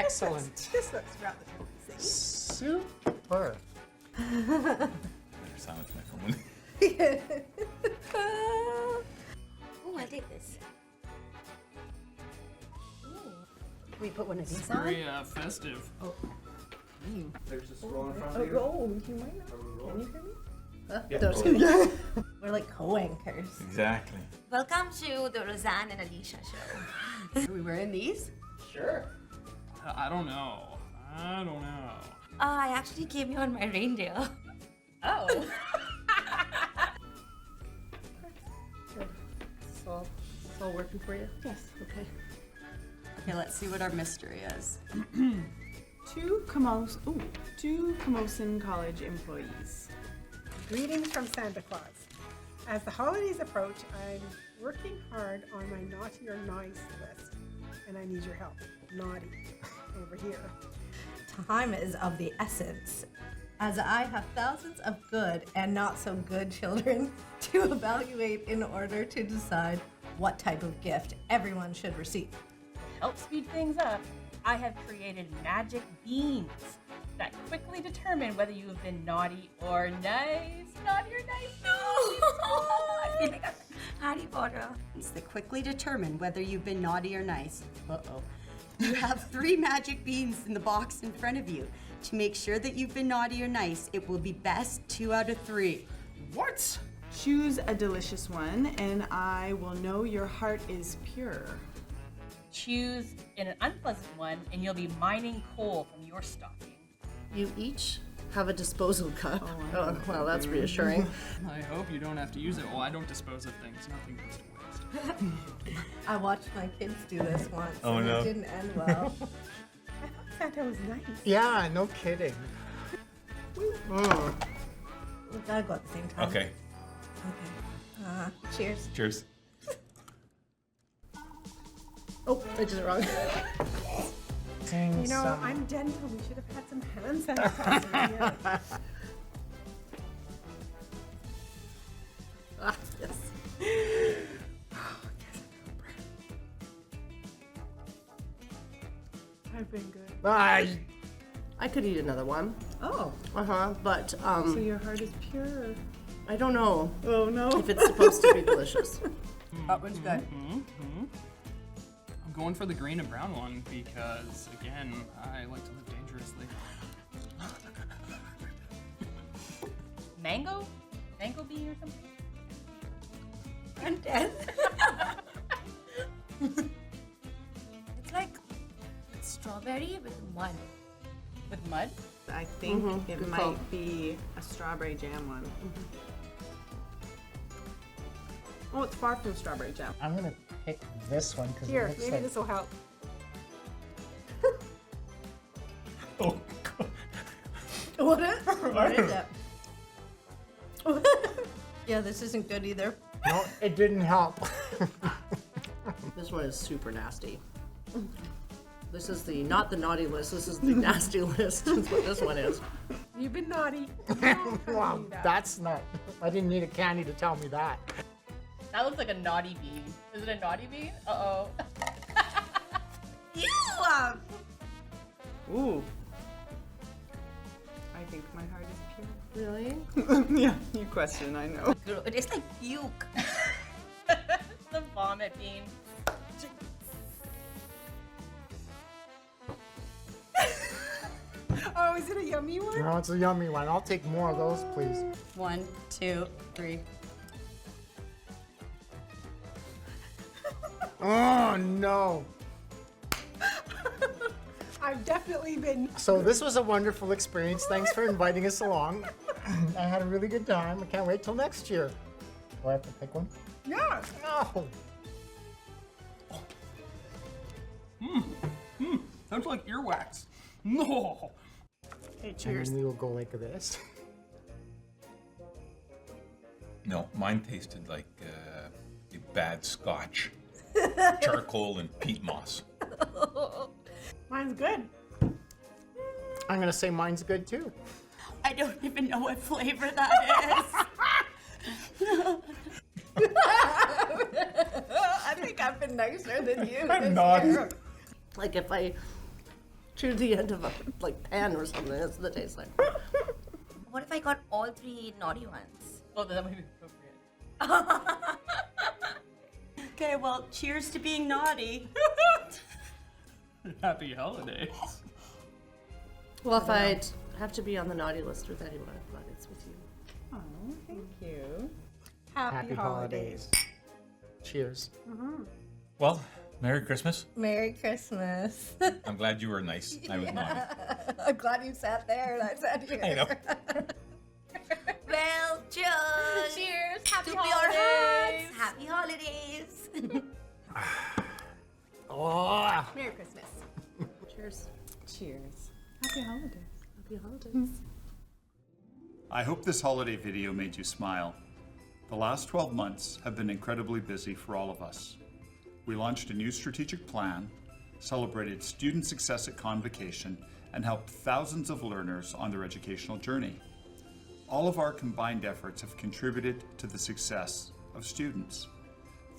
Excellent. This looks relatively safe. Super. Better silence my phone. Oh, I like this. We put one of these Very festive. There's a scroll in front on. of you. Oh, you might not. Can you hear me? Yeah. We're like co-anchors. Exactly. Welcome to the Roseanne and Alicia show. Are we wearing these? Sure. I don't know. I actually came here on my reindeer. Oh. Good. So, it's all working for you? Yes. Okay. Okay, let's see what our mystery is. Two Camosun College employees. Greetings from Santa Claus. As the holidays approach, I'm working hard on my naughty or nice list, and I need your help. Naughty, over here. Time is of the essence, as I have thousands of good and not so good children to evaluate in order to decide what type of gift everyone should receive. Help speed things up, I have created magic beans that quickly determine whether you have been naughty or nice. Naughty or nice? No! I feel like I'm Harry Potter. It's to quickly determine whether you've been naughty or nice. Uh-oh. You have 3 magic beans in the box in front of you. To make sure that you've been naughty or nice, it will be best 2 out of 3. What? Choose a delicious one, and I will know your heart is pure. Choose an unpleasant one, and you'll be mining coal from your stocking. You each have a disposal cup. Oh, well, that's reassuring. I hope you don't have to use it. Well, I don't dispose of things. Nothing goes to waste. I watched my kids do this once, Oh, and no. it didn't end well. I thought Santa was nice. Yeah, no kidding. We gotta go at the same time. Okay. Okay. Cheers. Cheers. Oh, I did it wrong. Sing You know, some. I'm dental. We should have had some hand sanitizer. Yeah. Ah, yes. I've been good. I could eat another one. Oh. But So your heart is pure. I don't know Oh no. if it's supposed to be delicious. That one's good. I'm going for the green and brown one because, again, I like to live dangerously. Mango? Mango bean or something? I'm dead. It's like strawberry with mud. With mud? I think it Good might call. be a strawberry jam one. Oh, it's far from strawberry jam. I'm gonna pick this one because it Here, looks maybe like this will help. Oh, What is it? Yeah, this isn't good either. no, it didn't help. This one is super nasty. This is not the naughty list. This is the nasty list. That's what this one is. You've been naughty. Wow, that's not. I didn't need a candy to tell me that. That looks like a naughty bean. Is it a naughty bean? Uh-oh. Ooh. I think my heart is Really? pure. Yeah, you question, I know. It tastes like puke. The vomit bean. Oh, is it a yummy one? No, it's a yummy one. I'll take more of those, please. 1, 2, 3. Oh no. I've definitely been. So this was a wonderful experience. Thanks for inviting us along. I had a really good time. I can't wait till next year. Do I have to pick one? Yeah. No. Sounds like earwax. No. Hey, And cheers. then we will go like this. no, mine tasted like a bad scotch. Charcoal and peat moss. Mine's good. I'm gonna say mine's good too. I don't even know what flavor that is. I think I've been nicer than you. I'm naughty. Like if I chew the end of a pan or something. That's what it tastes like. What if I got all 3 naughty ones? Oh, that might be appropriate. Okay, well, cheers to being naughty. Happy holidays. Well, if I'd have to be on the naughty list with anyone, but it's with you. Oh, thank you. Happy holidays. Cheers. Well, Merry Christmas. Merry Christmas. I'm glad you were nice. I was naughty. I'm glad you sat there and I sat here. I know. Well, cheers! Cheers! Happy To your holidays! hearts! Happy holidays! Oh, Merry Christmas. Cheers. Cheers. Happy holidays. Happy holidays. I hope this holiday video made you smile. The last 12 months have been incredibly busy for all of us. We launched a new strategic plan, celebrated student success at Convocation, and helped thousands of learners on their educational journey. All of our combined efforts have contributed to the success of students.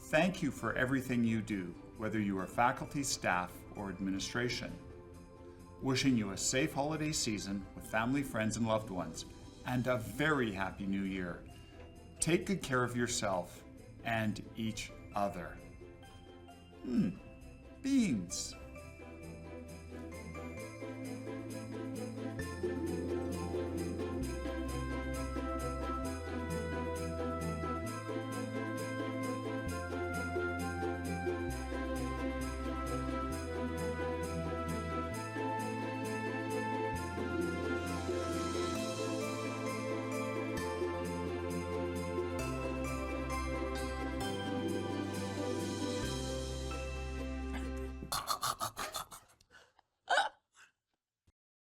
Thank you for everything you do, whether you are faculty, staff, or administration. Wishing you a safe holiday season with family, friends, and loved ones, and a very happy new year. Take good care of yourself and each other. Beans.